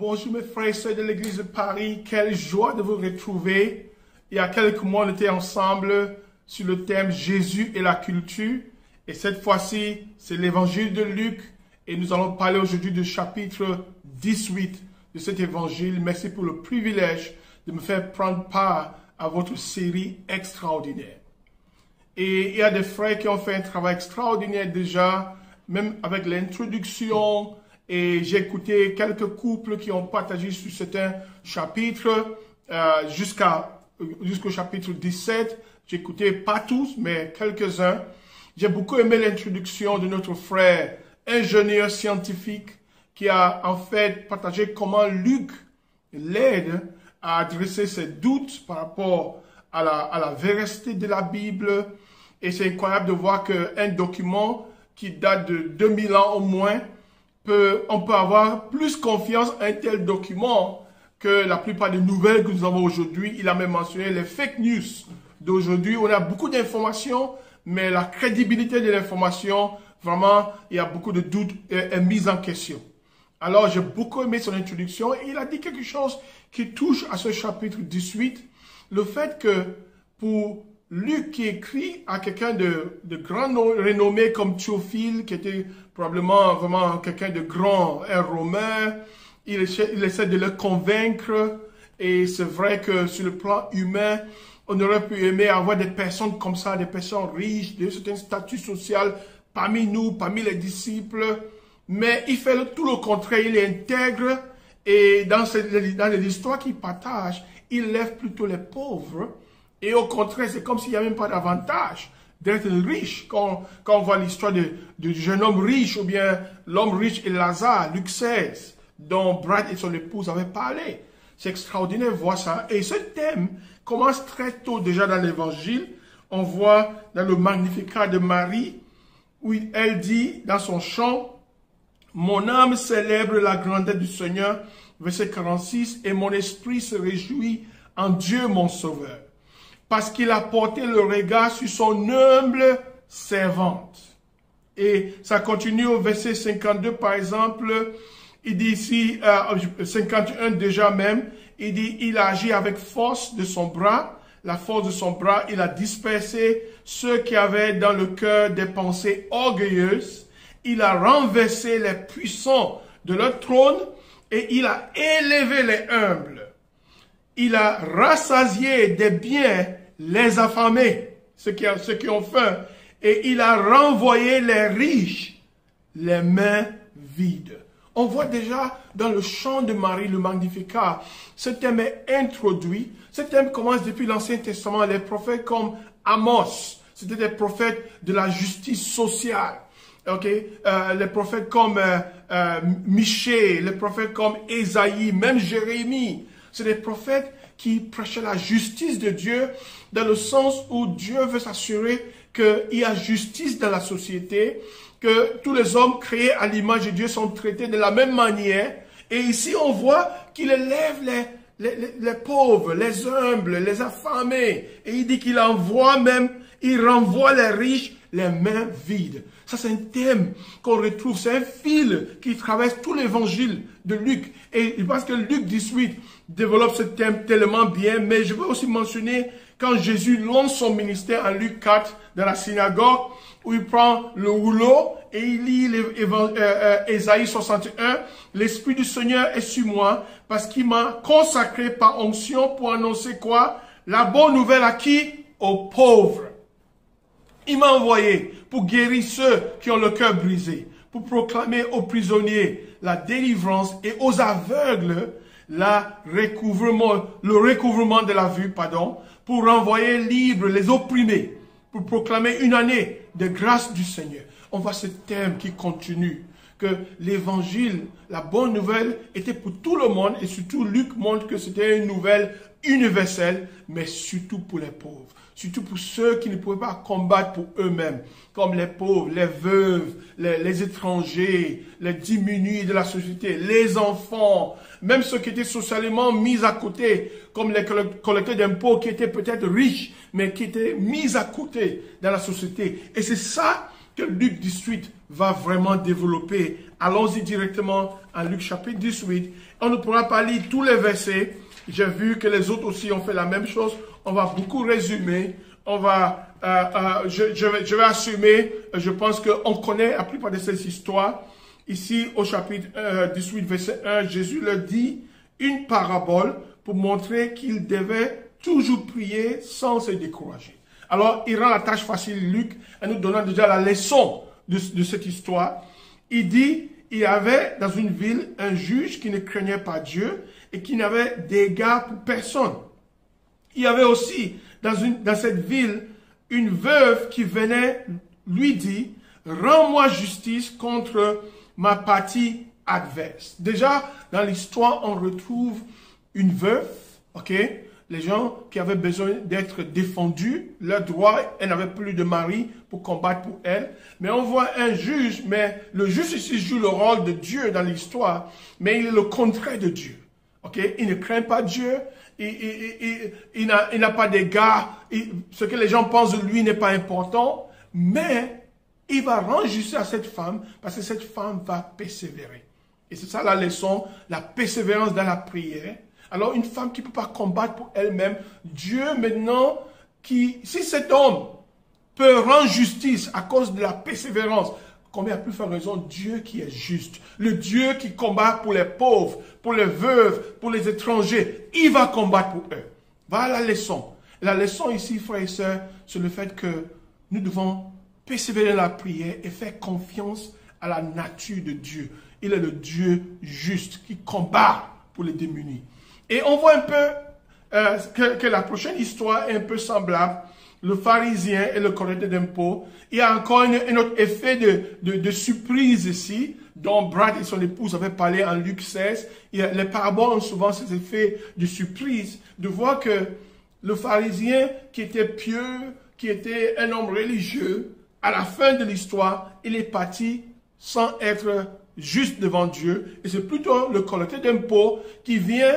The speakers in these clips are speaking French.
Bonjour mes frères et sœurs de l'église de Paris, quelle joie de vous retrouver. Il y a quelques mois, on était ensemble sur le thème Jésus et la culture. Et cette fois-ci, c'est l'évangile de Luc. Et nous allons parler aujourd'hui du chapitre 18 de cet évangile. Merci pour le privilège de me faire prendre part à votre série extraordinaire. Et il y a des frères qui ont fait un travail extraordinaire déjà, même avec l'introduction. Et j'ai écouté quelques couples qui ont partagé sur certains chapitres jusqu'au chapitre 17. J'ai écouté pas tous, mais quelques-uns. J'ai beaucoup aimé l'introduction de notre frère ingénieur scientifique qui a en fait partagé comment Luc l'aide à adresser ses doutes par rapport à la véracité de la Bible. Et c'est incroyable de voir qu'un document qui date de 2000 ans au moins, on peut avoir plus confiance à un tel document que la plupart des nouvelles que nous avons aujourd'hui. Il a même mentionné les fake news d'aujourd'hui. On a beaucoup d'informations, mais la crédibilité de l'information, vraiment, il y a beaucoup de doutes est mise en question. Alors, j'ai beaucoup aimé son introduction et il a dit quelque chose qui touche à ce chapitre 18. Le fait que pour Luc qui écrit à quelqu'un de grand renommé comme Théophile, qui était probablement vraiment quelqu'un de grand, un Romain, il essaie de le convaincre. Et c'est vrai que sur le plan humain, on aurait pu aimer avoir des personnes comme ça, des personnes riches, de certain statut social parmi nous, parmi les disciples. Mais il fait tout le contraire, il est intègre. Et dans les histoires qu'il partage, il lève plutôt les pauvres. Et au contraire, c'est comme s'il n'y avait même pas d'avantage d'être riche. Quand on voit l'histoire du jeune homme riche, ou bien l'homme riche et Lazare, Luc 16, dont Brad et son épouse avaient parlé. C'est extraordinaire de voir ça. Et ce thème commence très tôt déjà dans l'évangile. On voit dans le Magnificat de Marie, où elle dit dans son chant, « Mon âme célèbre la grandeur du Seigneur », verset 46, « et mon esprit se réjouit en Dieu mon Sauveur, parce qu'il a porté le regard sur son humble servante. » Et ça continue au verset 52 par exemple, il dit ici, 51 déjà même, il dit, il a agi avec force de son bras, la force de son bras, il a dispersé ceux qui avaient dans le cœur des pensées orgueilleuses, il a renversé les puissants de leur trône et il a élevé les humbles. Il a rassasié des biens les affamés, ceux qui ont faim, et il a renvoyé les riches, les mains vides. On voit déjà dans le chant de Marie, le Magnificat, ce thème est introduit. Ce thème commence depuis l'Ancien Testament. Les prophètes comme Amos, c'était des prophètes de la justice sociale. Okay? Les prophètes comme Michée, les prophètes comme Ésaïe, même Jérémie. C'est des prophètes qui prêchaient la justice de Dieu dans le sens où Dieu veut s'assurer qu'il y a justice dans la société, que tous les hommes créés à l'image de Dieu sont traités de la même manière. Et ici, on voit qu'il élève les pauvres, les humbles, les affamés. Et il dit qu'il envoie même, il renvoie les riches les mains vides. Ça, c'est un thème qu'on retrouve, c'est un fil qui traverse tout l'évangile de Luc. Et je pense que Luc 18 développe ce thème tellement bien, mais je veux aussi mentionner quand Jésus lance son ministère en Luc 4 dans la synagogue, où il prend le rouleau et il lit Ésaïe 61, « L'Esprit du Seigneur est sur moi, parce qu'il m'a consacré par onction pour annoncer quoi? La bonne nouvelle à qui? Aux pauvres. Il m'a envoyé pour guérir ceux qui ont le cœur brisé, pour proclamer aux prisonniers la délivrance et aux aveugles le recouvrement de la vue, pour renvoyer libres les opprimés, pour proclamer une année de grâce du Seigneur. » On voit ce thème qui continue, que l'évangile, la bonne nouvelle, était pour tout le monde, et surtout Luc montre que c'était une nouvelle universelle, mais surtout pour les pauvres. Surtout pour ceux qui ne pouvaient pas combattre pour eux-mêmes, comme les pauvres, les veuves, les étrangers, les diminués de la société, les enfants, même ceux qui étaient socialement mis à côté, comme les collecteurs d'impôts qui étaient peut-être riches, mais qui étaient mis à côté dans la société. Et c'est ça que Luc 18 va vraiment développer. Allons-y directement en Luc chapitre 18. On ne pourra pas lire tous les versets. J'ai vu que les autres aussi ont fait la même chose. On va beaucoup résumer. On va, je vais assumer, je pense qu'on connaît la plupart de ces histoires. Ici, au chapitre 18, verset 1, Jésus leur dit une parabole pour montrer qu'il devait toujours prier sans se décourager. Alors, il rend la tâche facile, Luc, en nous donnant déjà la leçon de cette histoire. Il dit, il y avait dans une ville un juge qui ne craignait pas Dieu et qui n'avait d'égard pour personne. Il y avait aussi dans cette ville une veuve qui venait lui dire, rends-moi justice contre ma partie adverse. Déjà, dans l'histoire, on retrouve une veuve, ok? Les gens qui avaient besoin d'être défendus, leur droit, elle n'avait plus de mari pour combattre pour elle. Mais on voit un juge, mais le juge ici joue le rôle de Dieu dans l'histoire, mais il est le contraire de Dieu. Ok? Il ne craint pas Dieu, il n'a pas d'égard, ce que les gens pensent de lui n'est pas important, mais il va rendre justice à cette femme parce que cette femme va persévérer. Et c'est ça la leçon, la persévérance dans la prière. Alors une femme qui ne peut pas combattre pour elle-même, Dieu maintenant, si cet homme peut rendre justice à cause de la persévérance, combien plus faire raison Dieu qui est juste, le Dieu qui combat pour les pauvres, pour les veuves, pour les étrangers, il va combattre pour eux. Voilà la leçon. La leçon ici, frères et sœurs, c'est le fait que nous devons persévérer dans la prière et faire confiance à la nature de Dieu. Il est le Dieu juste qui combat pour les démunis. Et on voit un peu que la prochaine histoire est un peu semblable. Le pharisien et le collecteur d'impôts. Il y a encore un autre effet de surprise ici, dont Brad et son épouse avaient parlé en Luc 16. Les paraboles ont souvent cet effet de surprise, de voir que le pharisien qui était pieux, qui était un homme religieux, à la fin de l'histoire, il est parti sans être juste devant Dieu. Et c'est plutôt le collecteur d'impôts qui vient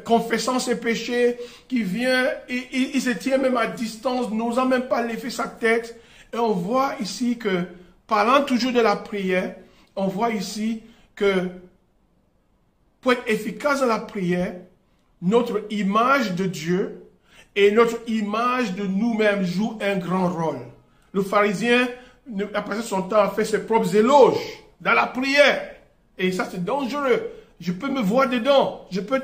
confessant ses péchés, qui vient, il se tient même à distance, n'osant même pas lever sa tête. Et on voit ici que, parlant toujours de la prière, on voit ici que pour être efficace dans la prière, notre image de Dieu et notre image de nous-mêmes joue un grand rôle. Le pharisien a passé son temps à faire ses propres éloges dans la prière. Et ça, c'est dangereux. Je peux me voir dedans. Je peux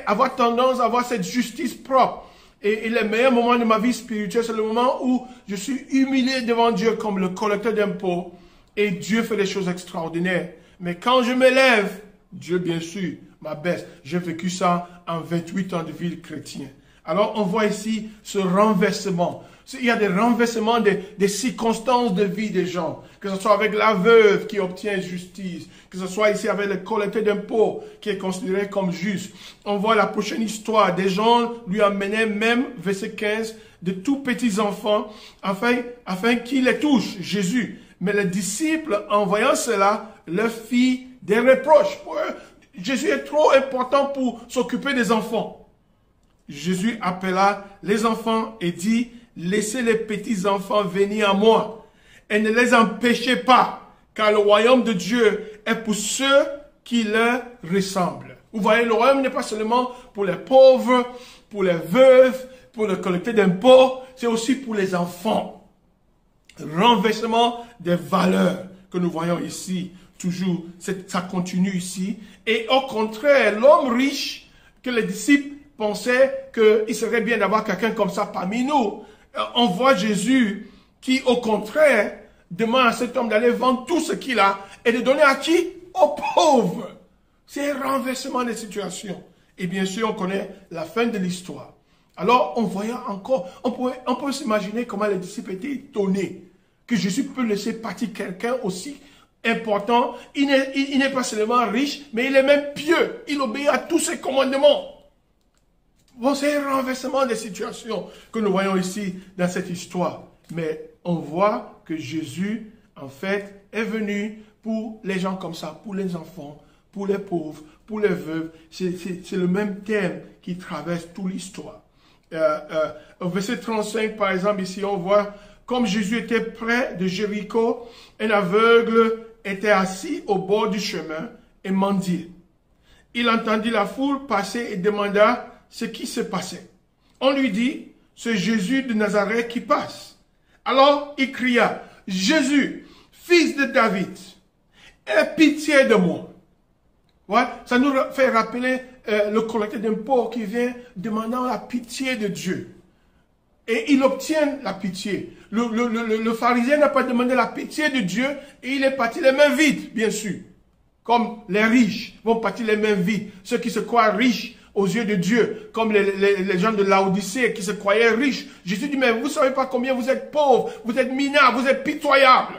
avoir tendance à avoir cette justice propre. Et le meilleur moment de ma vie spirituelle, c'est le moment où je suis humilié devant Dieu comme le collecteur d'impôts. Et Dieu fait des choses extraordinaires. Mais quand je me lève, Dieu, bien sûr, m'abaisse. J'ai vécu ça en 28 ans de vie chrétienne. Alors, on voit ici ce renversement. Il y a des renversements des circonstances de vie des gens. Que ce soit avec la veuve qui obtient justice. Que ce soit ici avec le collecteur d'impôts qui est considéré comme juste. On voit la prochaine histoire. Des gens lui amenaient même, verset 15, de tout petits enfants afin qu'ils les touchent, Jésus. Mais les disciples, en voyant cela, leur firent des reproches. Pour eux, Jésus est trop important pour s'occuper des enfants. Jésus appela les enfants et dit, laissez les petits enfants venir à moi et ne les empêchez pas, car le royaume de Dieu est pour ceux qui leur ressemblent. Vous voyez, le royaume n'est pas seulement pour les pauvres, pour les veuves, pour le collecteur d'impôts, c'est aussi pour les enfants. Renversement des valeurs que nous voyons ici, toujours, ça continue ici. Et au contraire, l'homme riche que les disciples pensaient qu'il serait bien d'avoir quelqu'un comme ça parmi nous. On voit Jésus qui, au contraire, demande à cet homme d'aller vendre tout ce qu'il a et de donner à qui? Aux pauvres. C'est un renversement des situations. Et bien sûr, on connaît la fin de l'histoire. Alors, on voyait encore, on peut s'imaginer comment les disciples étaient étonnés que Jésus peut laisser partir quelqu'un aussi important. Il n'est pas seulement riche, mais il est même pieux. Il obéit à tous ses commandements. Bon, c'est un renversement des situations que nous voyons ici dans cette histoire. Mais on voit que Jésus, en fait, est venu pour les gens comme ça, pour les enfants, pour les pauvres, pour les veuves. C'est le même thème qui traverse toute l'histoire. Au verset 35, par exemple, ici, on voit comme Jésus était près de Jéricho, un aveugle était assis au bord du chemin et mendiait. Il entendit la foule passer et demanda ce qui se passait. On lui dit, c'est Jésus de Nazareth qui passe. Alors il cria, Jésus, fils de David, aie pitié de moi. Ouais, ça nous fait rappeler le collecteur d'impôts qui vient demandant la pitié de Dieu. Et il obtient la pitié. Le pharisien n'a pas demandé la pitié de Dieu et il est parti les mains vides, bien sûr. Comme les riches vont partir les mains vides. Ceux qui se croient riches aux yeux de Dieu, comme les gens de Laodicée qui se croyaient riches. Jésus dit, mais vous ne savez pas combien vous êtes pauvres, vous êtes minables, vous êtes pitoyables.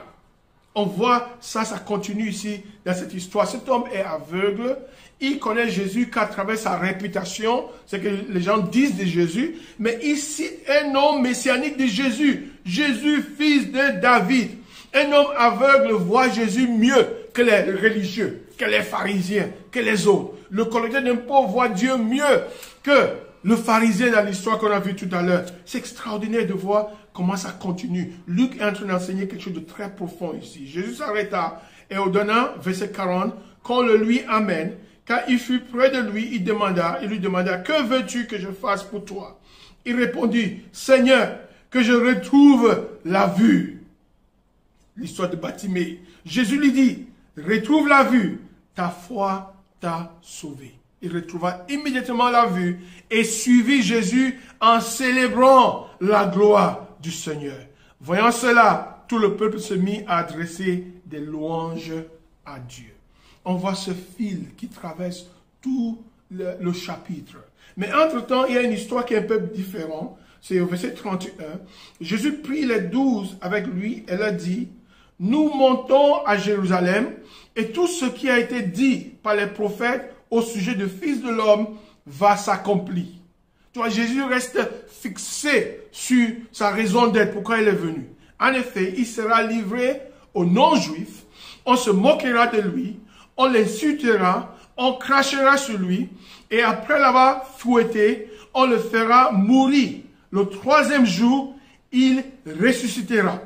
On voit ça continue ici dans cette histoire. Cet homme est aveugle. Il connaît Jésus qu'à travers sa réputation, c'est que les gens disent de Jésus. Mais ici, un homme messianique de Jésus. Jésus, fils de David. Un homme aveugle voit Jésus mieux que les religieux, que les pharisiens, que les autres. Le collecteur d'impôts voit Dieu mieux que le pharisien dans l'histoire qu'on a vu tout à l'heure. C'est extraordinaire de voir comment ça continue. Luc est en train d'enseigner quelque chose de très profond ici. Jésus s'arrêta et ordonna, verset 40, qu'on le lui amène. Quand il fut près de lui, il lui demanda, que veux-tu que je fasse pour toi? Il répondit, Seigneur, que je retrouve la vue. L'histoire de Bartimée. Jésus lui dit, retrouve la vue, ta foi t'a sauvé. Il retrouva immédiatement la vue et suivit Jésus en célébrant la gloire du Seigneur. Voyant cela, tout le peuple se mit à adresser des louanges à Dieu. On voit ce fil qui traverse tout le chapitre. Mais entre-temps, il y a une histoire qui est un peu différente. C'est au verset 31. Jésus prit les 12 avec lui et leur dit, « Nous montons à Jérusalem et tout ce qui a été dit par les prophètes au sujet du Fils de l'homme va s'accomplir. » Tu vois, Jésus reste fixé sur sa raison d'être, pourquoi il est venu. En effet, il sera livré aux non-juifs, on se moquera de lui, on l'insultera, on crachera sur lui, et après l'avoir fouetté, on le fera mourir. Le troisième jour, il ressuscitera.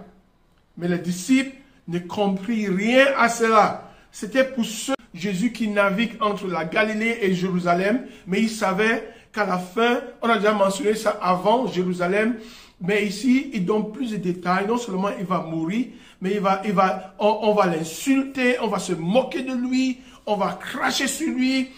Mais les disciples ne comprirent rien à cela. C'était pour ceux Jésus qui navigue entre la Galilée et Jérusalem, mais il savait qu'à la fin, on a déjà mentionné ça avant Jérusalem, mais ici, il donne plus de détails. Non seulement il va mourir, mais on va l'insulter, on va se moquer de lui, on va cracher sur lui,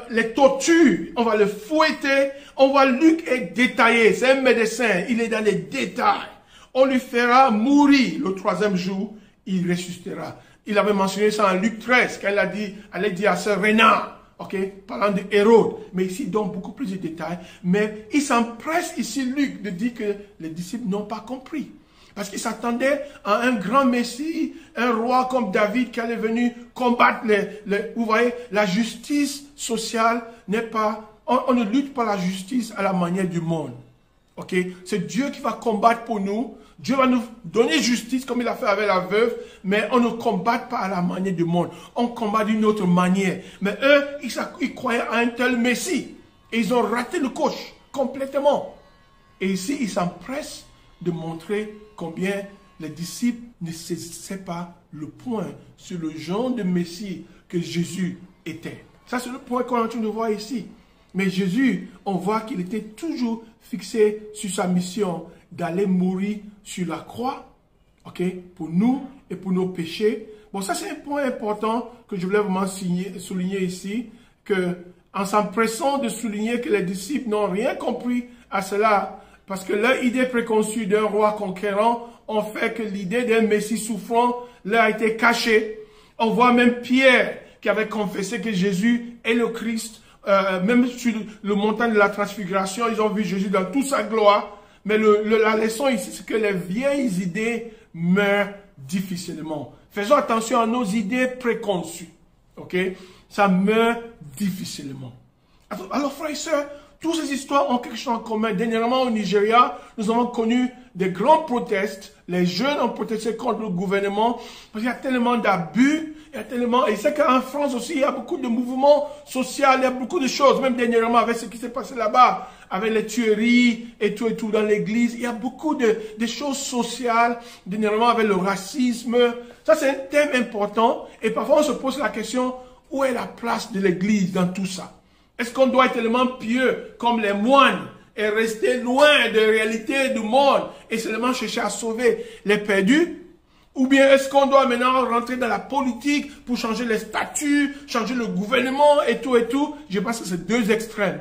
les tortures, on va le fouetter, on voit Luc est détaillé, c'est un médecin, il est dans les détails. On lui fera mourir le troisième jour, il ressuscitera. Il avait mentionné ça en Luc 13, quand elle a dit à sœur Réna, parlant de Hérode. Mais ici, il donne beaucoup plus de détails. Mais il s'empresse ici, Luc, de dire que les disciples n'ont pas compris. Parce qu'ils s'attendaient à un grand Messie, un roi comme David qui allait venir combattre vous voyez, la justice sociale n'est pas, on ne lutte pas la justice à la manière du monde. C'est Dieu qui va combattre pour nous. Dieu va nous donner justice comme il a fait avec la veuve, mais on ne combat pas à la manière du monde. On combat d'une autre manière. Mais eux, ils croyaient à un tel Messie. Et ils ont raté le coche complètement. Et ici, ils s'empressent de montrer combien les disciples ne saisissaient pas le point sur le genre de Messie que Jésus était. Ça, c'est le point qu'on est en train de voir ici. Mais Jésus, on voit qu'il était toujours fixé sur sa mission d'aller mourir sur la croix, pour nous et pour nos péchés. Bon, ça c'est un point important que je voulais vraiment souligner ici, que en s'empressant de souligner que les disciples n'ont rien compris à cela, parce que leur idée préconçue d'un roi conquérant ont fait que l'idée d'un Messie souffrant leur a été cachée. On voit même Pierre qui avait confessé que Jésus est le Christ. Même sur le montant de la transfiguration, ils ont vu Jésus dans toute sa gloire. Mais la leçon ici, c'est que les vieilles idées meurent difficilement. Faisons attention à nos idées préconçues. Ça meurt difficilement. Alors, frères et sœurs, toutes ces histoires ont quelque chose en commun. Dernièrement, au Nigeria, nous avons connu des grands protestes. Les jeunes ont protesté contre le gouvernement parce qu'il y a tellement d'abus. Et c'est qu'en France aussi, il y a beaucoup de mouvements sociaux, il y a beaucoup de choses. Même dernièrement, avec ce qui s'est passé là-bas, avec les tueries et tout dans l'église. Il y a beaucoup de choses sociales, dernièrement avec le racisme. Ça, c'est un thème important. Et parfois, on se pose la question, où est la place de l'église dans tout ça? Est-ce qu'on doit être tellement pieux comme les moines et rester loin des réalités du monde et seulement chercher à sauver les perdus? Ou bien est-ce qu'on doit maintenant rentrer dans la politique pour changer les statuts, changer le gouvernement et tout et tout? Je pense que c'est deux extrêmes.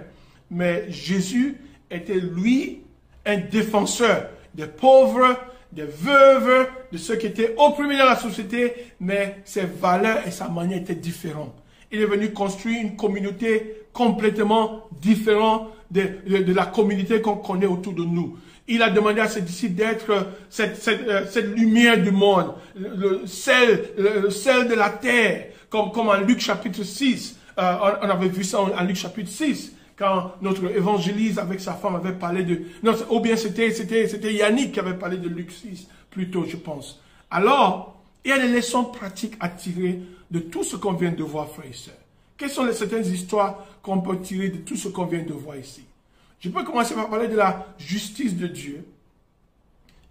Mais Jésus était, lui, un défenseur des pauvres, des veuves, de ceux qui étaient opprimés dans la société, mais ses valeurs et sa manière étaient différentes. Il est venu construire une communauté complètement différente de la communauté qu'on connaît autour de nous. Il a demandé à ses disciples d'être cette lumière du monde, le sel de la terre, comme en Luc chapitre 6. On avait vu ça en Luc chapitre 6, quand notre évangéliste avec sa femme avait parlé de... Non, ou bien c'était Yannick qui avait parlé de Luc 6, plutôt, je pense. Alors, il y a des leçons pratiques à tirer de tout ce qu'on vient de voir, frères et sœurs. Quelles sont certaines histoires qu'on peut tirer de tout ce qu'on vient de voir ici? Je peux commencer par parler de la justice de Dieu.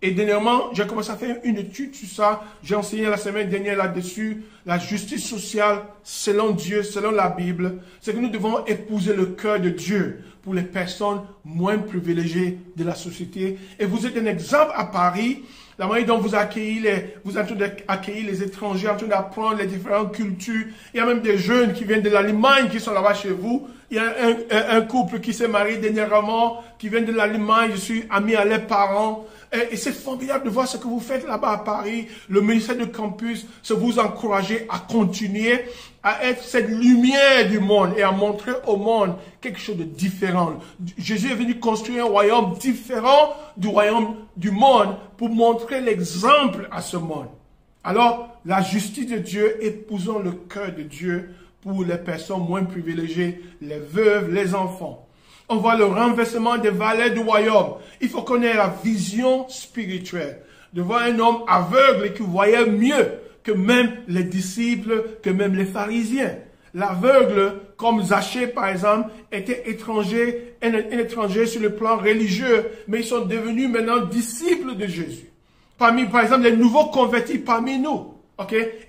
Et dernièrement, j'ai commencé à faire une étude sur ça. J'ai enseigné la semaine dernière là-dessus. La justice sociale, selon Dieu, selon la Bible, c'est que nous devons épouser le cœur de Dieu pour les personnes moins privilégiées de la société. Et vous êtes un exemple à Paris. La manière dont vous accueillez vous êtes en train d'accueillir les étrangers, en train d'apprendre les différentes cultures. Il y a même des jeunes qui viennent de l'Allemagne qui sont là-bas chez vous. Il y a un couple qui s'est marié dernièrement, qui vient de l'Allemagne. Je suis ami à leurs parents. Et c'est formidable de voir ce que vous faites là-bas à Paris. Le ministère de campus, c'est vous encourager à continuer à être cette lumière du monde et à montrer au monde quelque chose de différent. Jésus est venu construire un royaume différent du royaume du monde pour montrer l'exemple à ce monde. Alors, la justice de Dieu, épousons le cœur de Dieu pour les personnes moins privilégiées, les veuves, les enfants. On voit le renversement des valeurs du royaume. Il faut connaître la vision spirituelle. De voir un homme aveugle qui voyait mieux que même les disciples, que même les pharisiens. L'aveugle, comme Zachée par exemple, était un étranger sur le plan religieux, mais ils sont devenus maintenant disciples de Jésus. Par exemple, les nouveaux convertis parmi nous,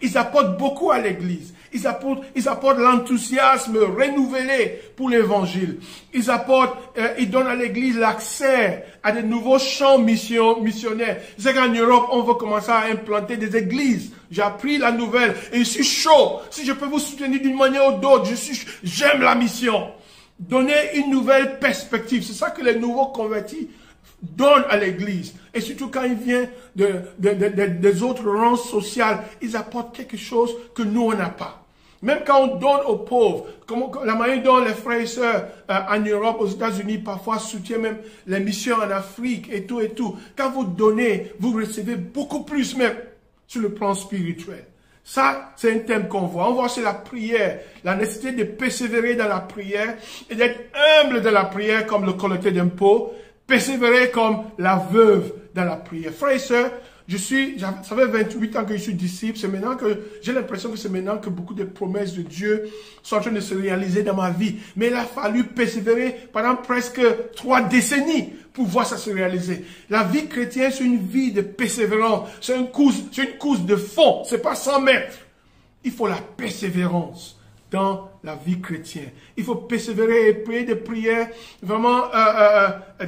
ils apportent beaucoup à l'église. Ils apportent l'enthousiasme renouvelé pour l'évangile. Ils donnent à l'église l'accès à de nouveaux champs missionnaires. C'est qu'en Europe, on veut commencer à implanter des églises. J'ai appris la nouvelle et je suis chaud. Si je peux vous soutenir d'une manière ou d'autre, j'aime la mission. Donner une nouvelle perspective. C'est ça que les nouveaux convertis donnent à l'église. Et surtout quand ils viennent des autres rangs sociaux, ils apportent quelque chose que nous, on n'a pas. Même quand on donne aux pauvres, comme la manière dont les frères et sœurs en Europe, aux États-Unis, parfois soutiennent même les missions en Afrique et tout et tout. Quand vous donnez, vous recevez beaucoup plus même sur le plan spirituel. Ça, c'est un thème qu'on voit. On voit c'est la prière, la nécessité de persévérer dans la prière et d'être humble dans la prière comme le collecteur d'impôts, persévérer comme la veuve dans la prière. Frères et sœurs, ça fait 28 ans que je suis disciple. C'est maintenant que j'ai l'impression que c'est maintenant que beaucoup de promesses de Dieu sont en train de se réaliser dans ma vie. Mais il a fallu persévérer pendant presque 3 décennies pour voir ça se réaliser. La vie chrétienne, c'est une vie de persévérance. C'est une course de fond. C'est pas 100 mètres. Il faut la persévérance dans la vie chrétienne. Il faut persévérer et prier des prières vraiment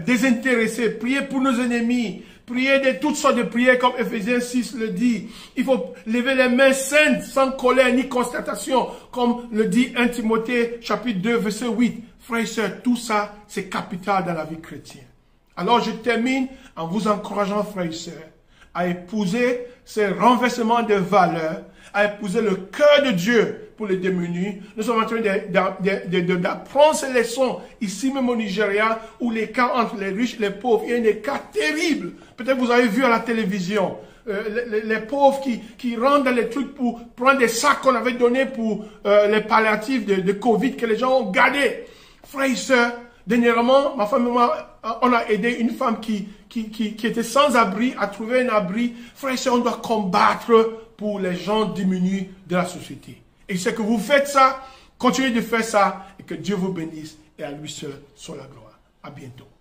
désintéressées. Prier pour nos ennemis. Prier de toutes sortes de prières comme Ephésiens 6 le dit. Il faut lever les mains saintes sans colère ni constatation comme le dit 1 Timothée chapitre 2 verset 8. Frères et sœurs, tout ça c'est capital dans la vie chrétienne. Alors je termine en vous encourageant frères et sœurs à épouser ce renversement de valeurs, à épouser le cœur de Dieu pour les démunis. Nous sommes en train d'apprendre ces leçons ici même au Nigeria où l'écart entre les riches et les pauvres, il y a un écart terrible. Peut-être vous avez vu à la télévision les pauvres qui rentrent dans les trucs pour prendre des sacs qu'on avait donnés pour les palliatifs de Covid que les gens ont gardés. Frères et sœurs, dernièrement, ma femme et moi, on a aidé une femme qui était sans abri à trouver un abri. Frères et sœurs, on doit combattre pour les gens diminués de la société. Et c'est que vous faites ça, continuez de faire ça et que Dieu vous bénisse et à lui seul soit la gloire. À bientôt.